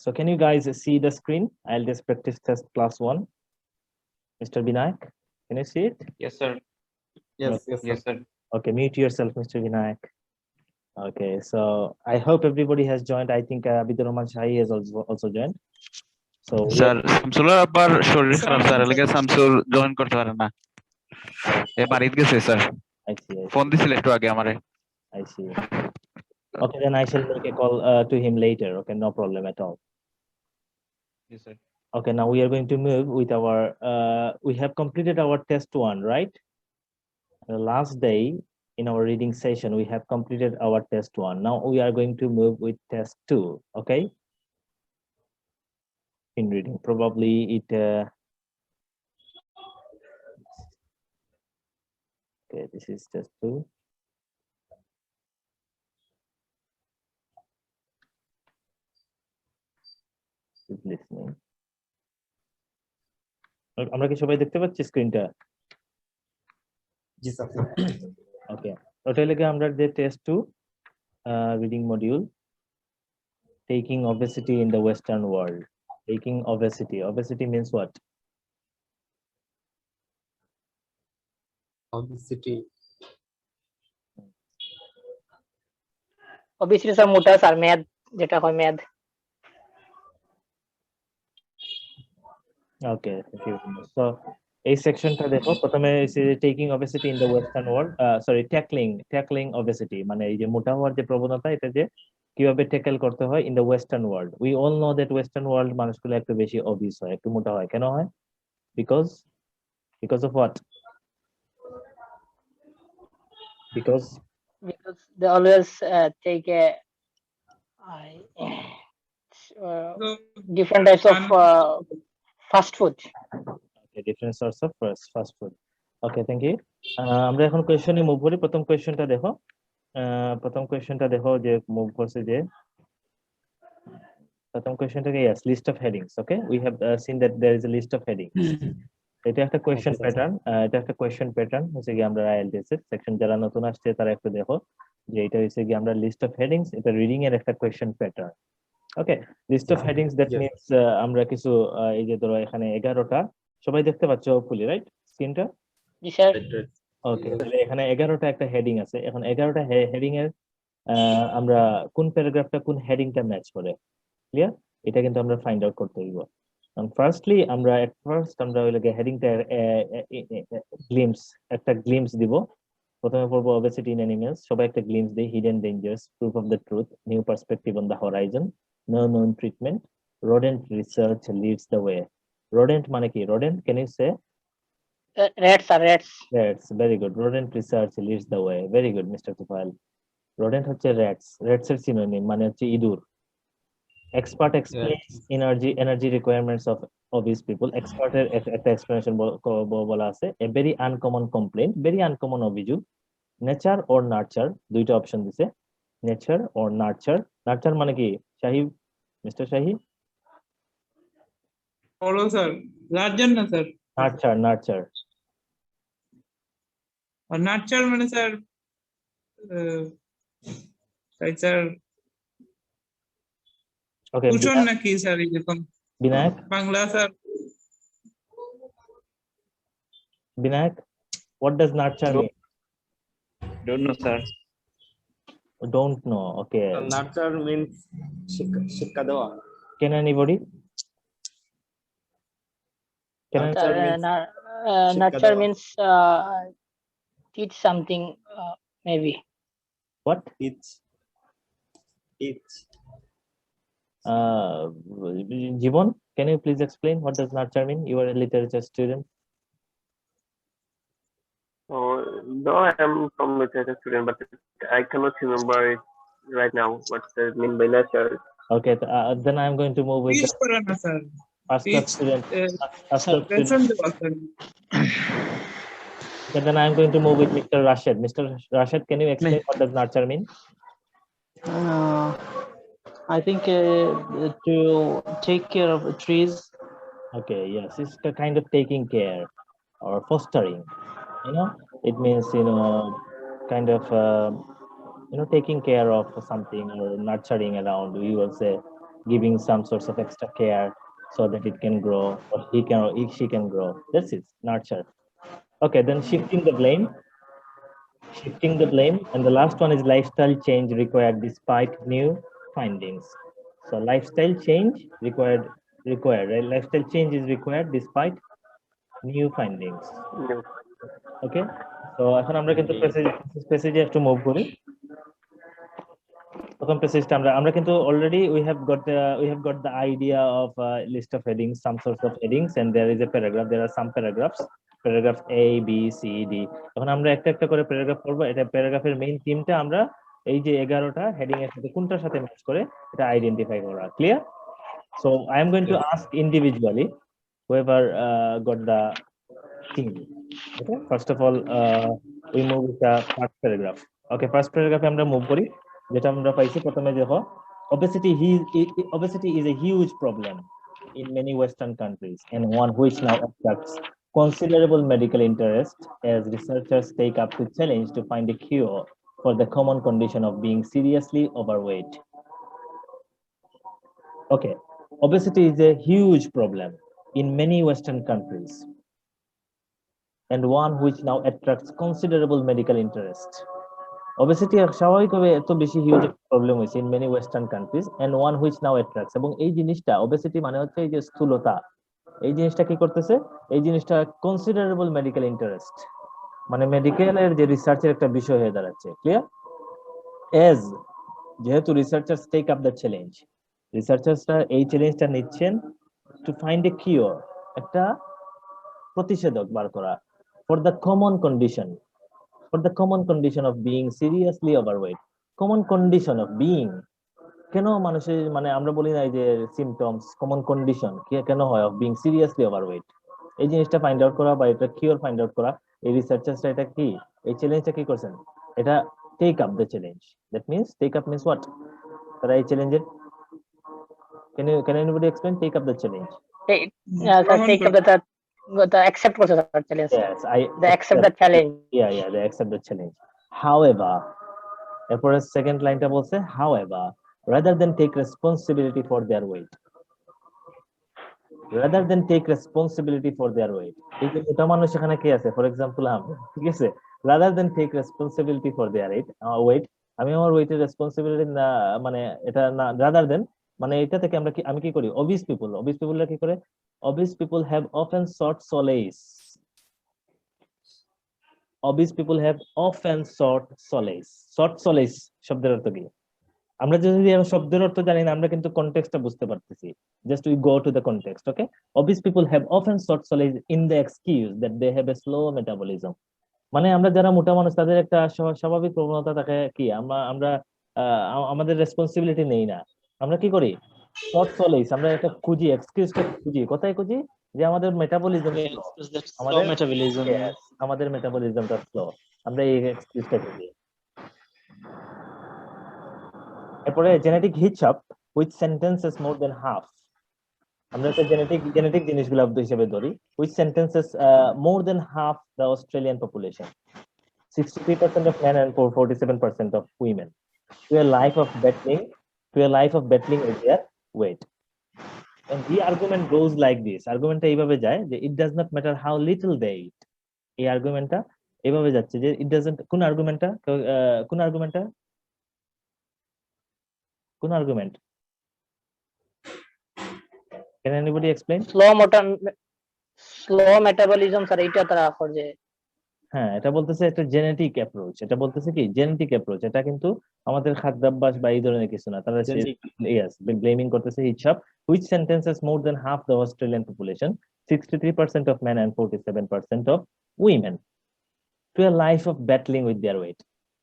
So can you guys see the screen? I'll just practice test class 1. Mr. Vinayak, can you see it? Yes, sir. Yes, Okay. Yes, sir. Okay, mute yourself, Mr. Vinayak. Okay, so I hope everybody has joined. I think Abidul Rahman Shahi has also joined. So sir শামসুলের আবার শরীর খারাপ sir এলাকা Shamsul join করতে পারে না এ বাড়িতে গেছে স্যার I see. ফোন দিছিল একটু আগে আমারে I see. Okay, then I shall make a call to him later. Okay, no problem at all. Yes, sir. Okay, now we are going to move with our, we have completed our test 1, right? The last day in our reading session, we have completed our test 1. Now we are going to move with test 2, okay? In reading, probably it, okay, this is test 2. Is listening. আমরা কি সবাই দেখতে পাচ্ছি স্ক্রিনটা? জি sir. ওকে, ওটা লাগে আমরা যে test 2 reading module, taking obesity in the Western world. Taking obesity. Obesity means what? Obesity. Obesity sir মোটা স্যার মেদ যেটা হয় মেদ। Okay, thank you very much. So এই সেকশনটা দেখো, প্রথমে taking obesity in the Western world, sorry, tackling obesity, মানে এই যে মোটা হওয়ার যে প্রবণতা, এটা যে কিভাবে ট্যাকেল করতে হয় in the Western world. We all know that Western world মানুষগুলো একটু বেশি obese হয়, একটু মোটা হয়। কেন হয়? Because of what? Because they always take a different types of fast food. Okay, different sorts of fast food. Okay, thank you. আমরা এখন কোয়েশ্চনে মুভ করি। প্রথম কোয়েশ্চনটা দেখো, যে মুভ করছে যে প্রথম কোয়েশ্চনটাকে yes, list of headings. Okay, we have seen that there is a list of headings. এটা একটা কোয়েশ্চন প্যাটার্ন, হচ্ছে কি আমরা আইএলটিএস এর সেকশন যারা নতুন আসছে তারা একটু দেখো যে এটা হচ্ছে কি আমরা লিস্ট অফ হেডিংস, এটা রিডিং এর একটা question pattern. Okay, list of headings that means আমরা কিছু এই যে ধরো এখানে 11টা, সবাই দেখতে পাচ্ছ ফুলি, রাইট স্ক্রিনটা? জি স্যার। ওকে, তাহলে এখানে 11টা একটা হেডিং আছে। এখন 11টা হেডিং এর আমরা কোন প্যারাগ্রাফটা কোন হেডিংটা ম্যাচ করে, ক্লিয়ার? এটা কিন্তু আমরা ফাইন্ড আউট করতে হইব। ফার্স্টলি আমরা ওই লাগে হেডিংটা একটা গ্লিমস দিব। প্রথমে পড়বো obesity in animals, সবাই একটা গ্লিমস দেই। Hidden dangers, proof of the truth, new perspective on the horizon, no known treatment, rodent research leads the way. Rodent মানে কি? rodent, can you say? Rats are rats. Rats, very good. Rodent research leads the way, very good, Mr. Tufail. Rodent হচ্ছে rats এর synonym, মানে হচ্ছে ইঁদুর। Expert explains energy requirements of obese people. Expert এর একটা explanation বলা আছে। A very uncommon complaint, very uncommon অভিযোগ। Nature or nurture, দুইটা অপশন দিছে। Nature or nurture. Nurture মানে কি Shahib, mister Shahib? Follow sir, larger না স্যার। নার্চার আর নার্চার মানে স্যার তাই স্যার ওকে, কুশন নাকি স্যার এরকম Binayak Bangla sir. Binayak, what does nurture mean? Don't know, sir. Don't know. Okay, Nurture means শিক্ষা দেওয়া। can anybody? Nurture means teach something, maybe. What? Teach. Jivon, can you please explain what does nurture mean? You are a literature student. Oh, no, I am from literature student, but I cannot remember it right now. What does it mean by nurture? Okay, then I am going to move with teach করে না sir, Askar student. Okay, then I am going to move with Mr. Rashid. Mr. Rashid, can you explain what does nurture mean? I think to take care of trees. Okay, yes, it's a kind of taking care or fostering. It means kind of taking care of something or nurturing around. We will say giving some sorts of extra care so that it can grow or he can or she can grow. That's it, nurture. Okay, then shifting the blame. And the last one is lifestyle change required despite new findings. So lifestyle change required, right? Lifestyle change is required despite new findings. No. Okay, so এখন আমরা কিন্তু প্যাসেজে একটু move করি। প্রথম প্যাসেজটা আমরা কিন্তু already we have got the idea of a list of headings, some sorts of headings, and there is a paragraph. There are some paragraphs A, B, C, D. এখন আমরা একটা একটা করে প্যারাগ্রাফ পড়বো। এটা প্যারাগ্রাফের মেইন থিমটা আমরা এই যে 11টা হেডিং এর সাথে কোনটার সাথে ম্যাচ করে এটা আইডেন্টিফাই করা। Clear? So I am going to ask individually whoever got the thing. Okay, first of all we move with the first paragraph. Okay, first paragraph আমরা মুভ করি। যেটা আমরা পাইছি প্রথমে দেখো, obesity is a huge problem in many Western countries and one which now attracts considerable medical interest as researchers take up the challenge to find a cure for the common condition of being seriously overweight. Okay, obesity is a huge problem in many Western countries and one which now attracts considerable medical interest. Obesity স্বাভাবিকভাবে এত বেশি huge problem হয়েছে in many Western countries and one which now attracts, এবং এই জিনিসটা obesity মানে হচ্ছে এই যে স্থূলতা, এই জিনিসটা কি করতেছে, এই জিনিসটা কনসিডারেবল মেডিকেল ইন্টারেস্ট মানে মেডিকেলের যে রিসার্চের একটা বিষয় হয়ে দাঁড়াচ্ছে। ক্লিয়ার? এজ যেহেতু researchers take up the challenge, রিসার্চার্সরা এই চ্যালেঞ্জটা নিচ্ছেন টু ফাইন্ড এ কিওর, একটা প্রতিষেধক বার করা for the common condition of being seriously overweight. Common condition of being, কেন মানুষের মানে আমরা বলি না যে সিমটমস, কমন কন্ডিশন কেন হয় অফ বিইং সিরিয়াসলি ওভারওয়েট, এই জিনিসটা ফাইন্ড আউট করা বা এটা কিওর ফাইন্ড আউট করা। এই রিসার্চার্সরা এটা কি, এই চ্যালেঞ্জটা কি করছেন, এটা টেক আপ দ্য চ্যালেঞ্জ। That means take up means what, তারা এই চ্যালেঞ্জের can anybody explain take up the challenge? Take up the accept করছে the challenge. Yes, They accept the challenge. Yeah, they accept the challenge. However, এরপরে second লাইনটা বলছে however, rather than take responsibility for their weight, এই যে মোটা মানুষ এখানে কে আছে, ফর এক্সাম্পল আমি, ঠিক আছে, rather than take responsibility for their weight, আমি আমার ওয়েটের রেসপন্সিবিলিটি না, মানে এটা না, rather than মানে এটা থেকে আমি কি করি, obese people কি করে, obese people have often sought solace. Sought solace শব্দের অর্থ কি? আমরা যদি শব্দের অর্থ জানি না, আমরা কিন্তু কনটেক্সটটা বুঝতে পারতেছি। Just we go to the context, okay? Obese people have often sought solace in the excuse that they have a slow metabolism. মানে আমরা যারা মোটা মানুষ তাদের একটা স্বাভাবিক প্রবণতা থাকে কি, আমরা আমাদের রেসপন্সিবিলিটি নেই না, আমরা কি করি, sought solace, আমরা একটা খুঁজি, এক্সকিউজটা খুঁজি, কোথায় খুঁজি, যে আমাদের আমাদের মেটাবলিজমটা স্লো, আমরা এই এক্সকিউজটা খুঁজি। এরপরে genetic হিচআপ which sentences more than half, আমরা একটা জেনেটিক জিনিসগুলো হিসেবে ধরি, which sentences more than half the Australian population, 63% of men and 47% of women, to a life of battling with their weight. And the argument goes like this, argument এইভাবে যায় যে it does not matter how little they eat. এই আর্গুমেন্টটা এইভাবে যাচ্ছে যে it doesn't, কোন আর্গুমেন্টটা Can anybody explain? Slow metabolism sir এইটা তারা করে। হ্যাঁ, এটা বলতেছে একটা জেনেটিক অ্যাপ্রোচ, এটা বলতেছে কি জেনেটিক অ্যাপ্রোচ, এটা কিন্তু আমাদের খাদ্যাভ্যাস বা এই ধরনের কিছু না, তারা ব্লেমিং করতেছে হিচআপ which sentences more than half the Australian population, 63% of men and 47% of women, to a life of battling with their weight.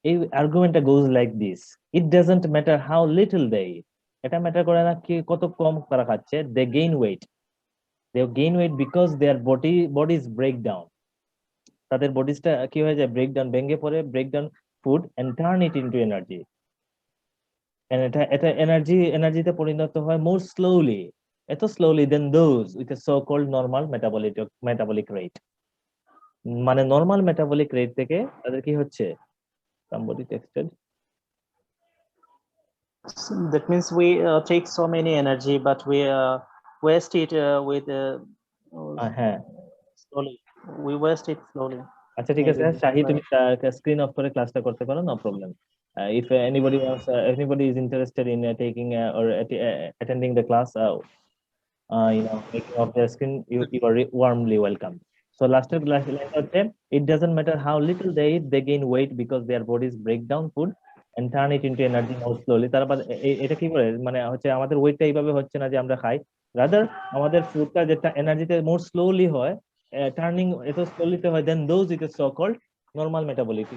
এই আর্গুমেন্টটা goes like this, it doesn't matter how little they eat, এটা matter করে না কি কত কম তারা খাচ্ছে, they gain weight because their bodies break down, তাদের বডিজটা কি হয়ে যায়, ভেঙে পড়ে, breakdown food and turn it into energy, and এটা এনার্জিতে পরিণত হয় more slowly, এত slowly than those with a so called normal metabolic rate, মানে নরমাল মেটাবলিক রেট থেকে তাদের কি হচ্ছে, somebody texted, That means we take so many energy, but we waste it with হ্যাঁ slowly. We waste it slowly. আচ্ছা ঠিক আছে Maybe. শাহি তুমি স্ক্রিন অফ করে ক্লাসটা করতে পারো no problem if anybody is interested in taking or attending the class making of the screen you are warmly welcome so last line হচ্ছে it doesn't matter how little they eat they gain weight because their bodies break down food and turn it into energy more slowly তারপর এটা কি করে মানে হচ্ছে আমাদের ওয়েটটা এইভাবে হচ্ছে না যে আমরা খাই রাদার আমাদের ফুডটা যেটা এনার্জিতে মোর স্লোলি হয় টার্নিং এত স্লোলিতে হয় then those it is so called normal metabolic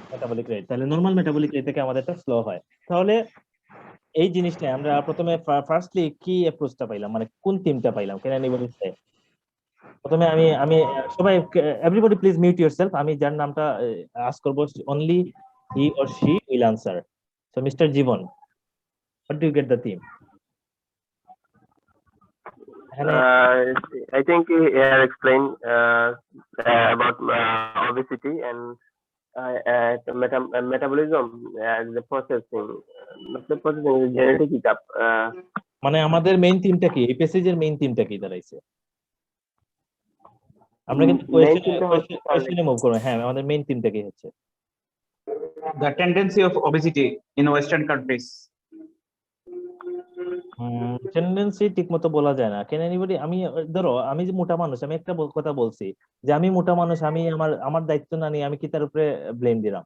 rate তাহলে নরমাল মেটাবলিক রেট থেকে আমাদেরটা স্লো হয় তাহলে এই জিনিসটা আমরা প্রথমে ফার্স্টলি কি অ্যাপ্রোচটা পাইলাম মানে কোন থিমটা পাইলাম ক্যান এনিবডি সে প্রথমে আমি আমি সবাই এভরিবডি প্লিজ মিউট ইয়োরসেলফ আমি যার নামটা আস্ক করব only he or she will answer so mister Jibon what do you get the theme I think he had explained about obesity and the metabolism the processing. The processing is genetic hiccup. মানে আমাদের main থিমটা কি এই প্যাসেজের main থিমটা কি দাঁড়াইছে আমরা কিন্তু কোশ্চেনে মুভ করব হ্যাঁ আমাদের মেইন থিমটা কি হচ্ছে The tendency of obesity in Western countries. Tendency ঠিক মতো বলা যায় না কেন এনিবডি আমি ধরো আমি যে মোটা মানুষ আমি একটা কথা বলছি যে আমি মোটা মানুষ আমি আমার দায়িত্ব না নিয়ে আমি কি তার উপরে ব্লেম দিলাম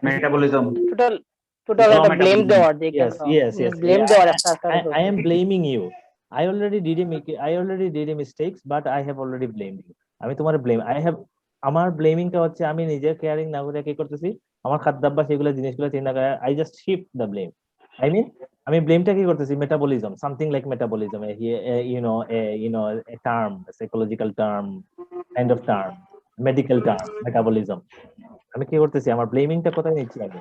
Metabolism. Total Raw একটা blame metabolism. দেওয়ার যে yes blame yeah, দেওয়ার একটা I am blaming you I already did a mistakes but I have already blamed you আমি তোমার ব্লেম আমার ব্লেমিংটা হচ্ছে আমি নিজে কেয়ারিং না করে কি করতেছি আমার খাদ্যাভ্যাস এগুলো জিনিসগুলো চিন্তা করে I just shift the blame I mean আমি ব্লেমটা কি করতেছি metabolism something like metabolism a term a psychological term kind of term medical term metabolism আমি কি করতেছি আমার ব্লেমিংটা কোথায় নিচ্ছি আমি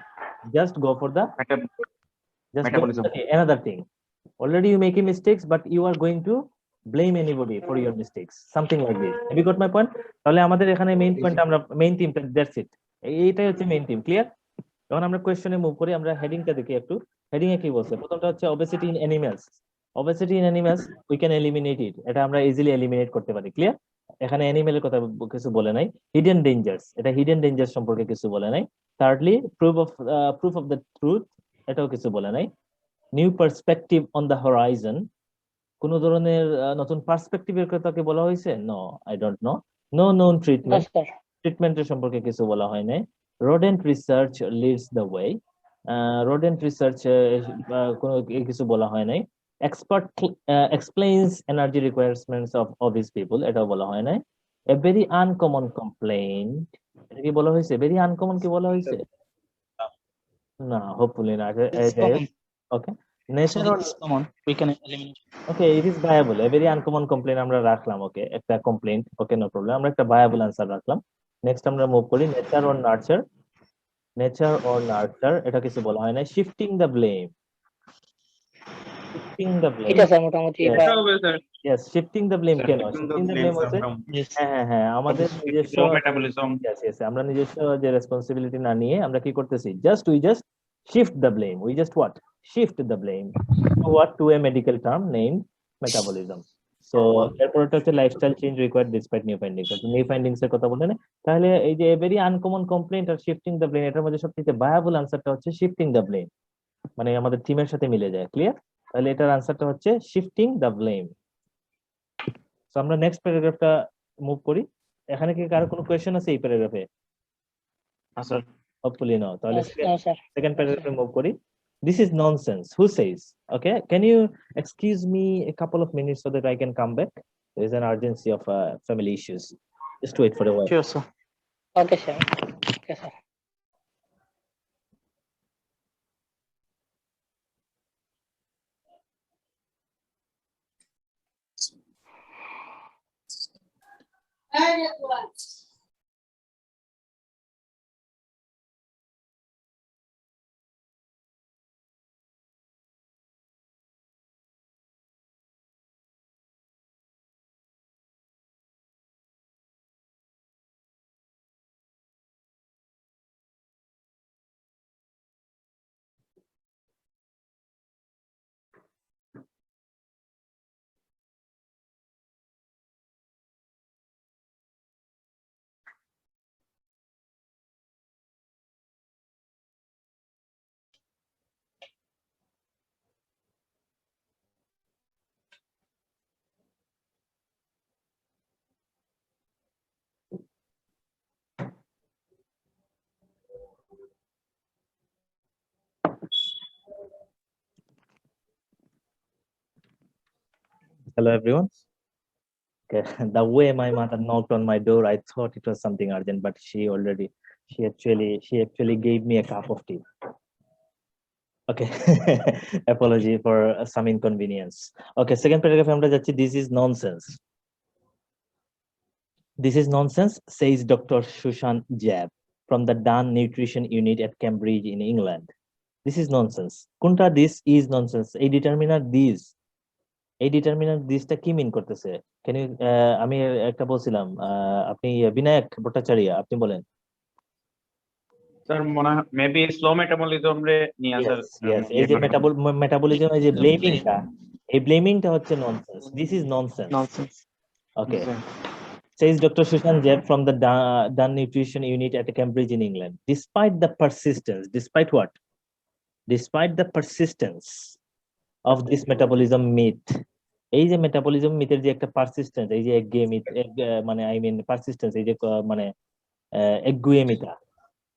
just go for the just Metabolism. go, okay, another thing already you making mistakes but you are going to blame anybody for your mistakes something like this have you got my point তাহলে আমাদের এখানে main point আমরা main থিমটা that's it এইটাই হচ্ছে main theme clear যখন আমরা কোশ্চেনে মুভ করি আমরা হেডিংটা দেখি একটু হেডিং এ কি বলছে প্রথমটা হচ্ছে obesity in animals we can eliminate it এটা আমরা ইজিলি এলিমিনেট করতে পারি ক্লিয়ার এখানে অ্যানিমেলের কথা কিছু বলে নাই হিডেন ডেঞ্জার্স এটা হিডেন ডেঞ্জার সম্পর্কে কিছু বলে নাই thirdly proof of the truth এটাও কিছু বলে নাই new perspective on the horizon কোন ধরনের নতুন পার্সপেক্টিভের কথা কি বলা হয়েছে no I don't know no known ট্রিটমেন্টের সম্পর্কে কিছু বলা হয় নাই rodent research leads the way rodent research কোনো কিছু বলা হয় নাই expert explains energy requirements of obese people এটাও বলা হয় নাই a very uncommon complaint এটা কি বলা হয়েছে very uncommon কি বলা হয়েছে না hopefully না okay nature or Common. We can eliminate. okay it is viable a very uncommon complaint আমরা রাখলাম okay একটা complaint okay no problem আমরা একটা viable answer রাখলাম নেক্সট আমরা মুভ করি নেচার or nurture এটা কিছু বলা হয় না শিফটিং দ্য ব্লেম এটা স্যার মোটামুটি Yes. এটা হবে sir yes shifting the blame কেন shifting the blame হচ্ছে হ্যাঁ আমাদের নিজস্ব raw metabolism. yes আমরা নিজস্ব যে রেসপন্সিবিলিটি না নিয়ে আমরা কি করতেছি we just shift the blame we just what shift the blame to a medical term named metabolism so এরপরটা হচ্ছে lifestyle change required despite new findings new findings এর কথা বললেন তাহলে এই যে ভেরি আনকমন কমপ্লেইন্ট আর শিফটিং দ্য ব্লেম এটার মধ্যে সবথেকে ভায়াবল আনসারটা হচ্ছে শিফটিং দ্য ব্লেম মানে আমাদের থিমের সাথে মিলে যায় ক্লিয়ার তাহলে এটার আনসারটা হচ্ছে শিফটিং দ্য ব্লেম সো আমরা নেক্সট প্যারাগ্রাফটা মুভ করি এখানে কি কারো কোনো কোয়েশ্চেন আছে এই প্যারাগ্রাফে স্যার hopefully no তাহলে স্যার সেকেন্ড প্যারাগ্রাফে মুভ করি this is nonsense who says okay can you excuse me a couple of minutes so that I can come back there is an urgency of family issues just wait for a while Sure, sir. Okay sir Hello, everyone. Okay. The way my mother knocked on my door, I thought it was something urgent, but she actually gave me a cup of tea. Okay. Apology for some inconvenience. Okay, second paragraph আমরা যাচ্ছি, this is nonsense. This is nonsense, says Dr. Shushan Jab from the Dunn Nutrition Unit at Cambridge in England. This is nonsense. Kunta this is nonsense. A determiner this. A determiner this-টা কি মিন করতেছে? Can you আমি একটা বলছিলাম, আপনি বিনায়ক ভট্টাচার্য, আপনি বলেন। Sir মনে হয় মেবি স্লো মেটাবলিজম রে নিয়ে স্যার Yes, এই যে মেটাবলিজম, এই যে ব্লেমিংটা, এই ব্লেমিংটা হচ্ছে nonsense. This is nonsense. Nonsense. Okay. Says Dr. Shushan Jeb from the Dunn Nutrition Unit at Cambridge in England. Despite the persistence, despite what? Despite the persistence of this metabolism myth. এই যে metabolism মিথের যে একটা persistence, এই যে মানে I mean persistence, এই যে মানে একগুয়েমিতা,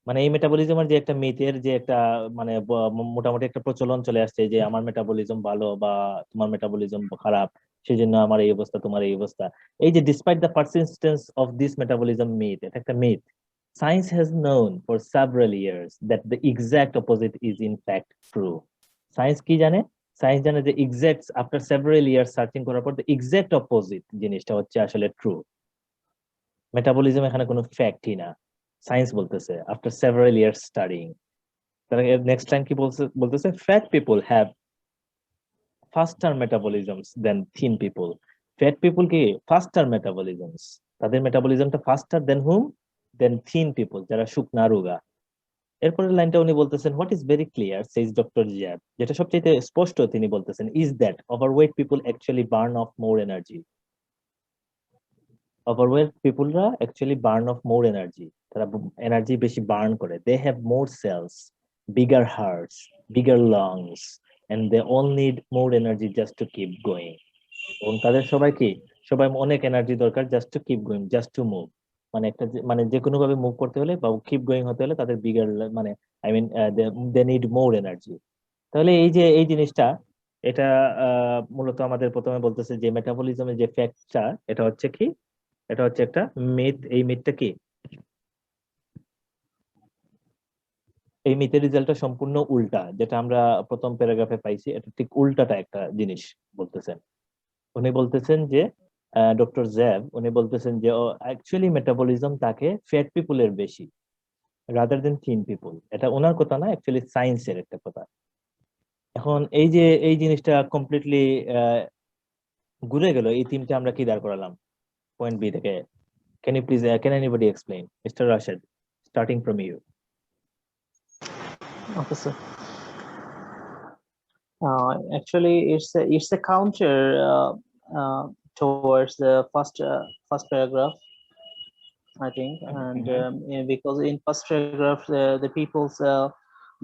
মানে এই মেটাবলিজমের যে একটা মিথের যে একটা মানে মোটামুটি একটা প্রচলন চলে আসছে যে আমার মেটাবলিজম ভালো বা তোমার মেটাবলিজম খারাপ, সেই জন্য আমার এই অবস্থা, তোমার এই অবস্থা। এই যে despite the persistence of this metabolism myth, এটা একটা myth. Science has known for several years that the exact opposite is in fact true. Science কি জানে? Science জানে যে exact after several years searching করার পর the exact opposite জিনিসটা হচ্ছে আসলে true. মেটাবলিজম এখানে কোনো ফ্যাক্টই না, সায়েন্স বলতেছে after several years studying. তাহলে নেক্সট টাইম কি বলতেছে fat people have faster metabolisms than thin people. Fat people কি faster metabolisms, তাদের মেটাবলিজমটা faster than whom? Than thin people, যারা শুকনা রোগা। এরপরের লাইনটা উনি বলতেছেন what is very clear, says Dr. Jab, যেটা সবচেয়ে স্পষ্ট তিনি বলতেছেন, is that overweight people actually burn off more energy. Overweight peopleরা actually burn off more energy, তারা এনার্জি বেশি বার্ন করে। They have more cells, bigger hearts, bigger lungs, and they all need more energy just to keep going. এবং তাদের সবাই অনেক energy দরকার just to keep going, just to move, মানে একটা মানে যে কোনো ভাবে মুভ করতে হলে বা কিপ গোয়িং হতে হলে তাদের বিগার মানে I mean they need more energy. তাহলে এই যে এই জিনিসটা, এটা মূলত আমাদের প্রথমে বলতেছে যে মেটাবলিজমের যে ফ্যাক্টটা, এটা হচ্ছে কি, এটা হচ্ছে একটা মিথ। এই মিথটা কি, এই মিথের রেজাল্টটা সম্পূর্ণ উল্টা, যেটা আমরা প্রথম প্যারাগ্রাফে পাইছি, এটা ঠিক উল্টাটা একটা জিনিস বলতেছেন। উনি বলতেছেন যে ডক্টর জ্যাব উনি বলতেছেন যে অ্যাকচুয়ালি মেটাবলিজম তাকে ফ্যাট পিপলের বেশি রাদার দেন থিন পিপল। এটা ওনার কথা না, অ্যাকচুয়ালি সায়েন্সের একটা কথা। এখন এই যে এই জিনিসটা কমপ্লিটলি ঘুরে গেল, এই থিমটা আমরা কি দাঁড় করালাম পয়েন্ট বি থেকে। Can you please can anybody explain? Mister Rashed, starting from you. Okay, sir. Actually, it's a counter towards the first paragraph, I think, and yeah, because in first paragraph the people's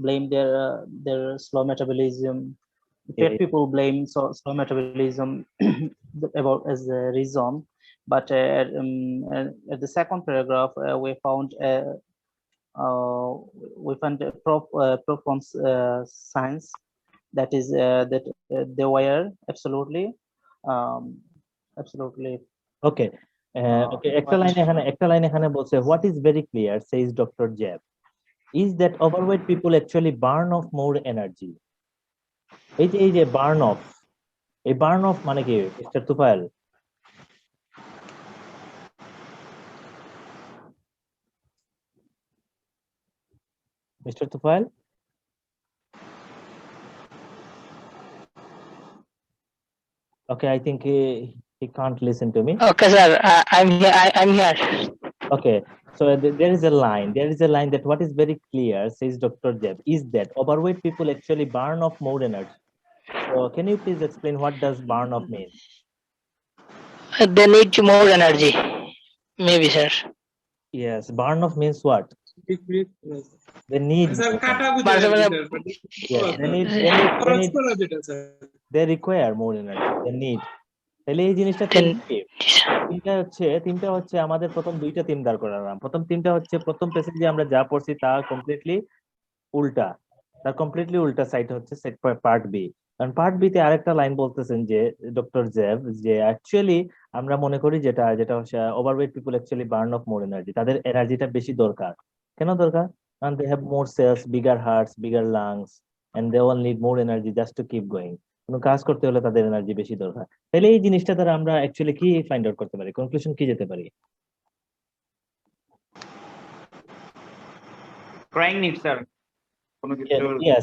blame their slow metabolism. Fat people blame slow metabolism about as the reason, but at the second paragraph we found proof from science that is that they were absolutely ওকে ওকে, একটা line এখানে বলছে what is very clear, says Dr. Jeb, is that overweight people actually burn off more energy. এই যে burn of, এই burn of মানে কি mister Tufail? Mr. Tufail? Okay, I think he can't listen to me. Okay, sir. I'm here. Okay, so there is a line that what is very clear, says Dr. Jeb, is that overweight people actually burn off more energy. So can you please explain what does burn off mean? They need more energy, maybe, sir. Yes, burn off means what? They need. Yes, they require more energy. They need. তাহলে এই জিনিসটা তিনটা হচ্ছে আমাদের প্রথম দুইটা theme দাঁড় করালাম। প্রথম থিমটা হচ্ছে প্রথম প্যাসেজে আমরা যা পড়ছি তা কমপ্লিটলি উল্টা, তার কমপ্লিটলি উল্টা সাইড হচ্ছে পার্ট বি। কারণ পার্ট বি তে আরেকটা লাইন বলতেছেন যে ডক্টর জেব, যে অ্যাকচুয়ালি আমরা মনে করি যেটা যেটা overweight people actually burn off more energy, তাদের এনার্জিটা বেশি দরকার। কেন দরকার? কারণ they have more cells, bigger hearts, bigger lungs, and they all need more energy just to keep going. কোনো কাজ করতে হলে তাদের এনার্জি বেশি দরকার। তাহলে এই জিনিসটা দ্বারা আমরা অ্যাকচুয়ালি কি ফাইন্ড আউট করতে পারি, কনক্লুশন কি যেতে পারি? ক্রাইং নিড স্যার কোনো কিছু Yes,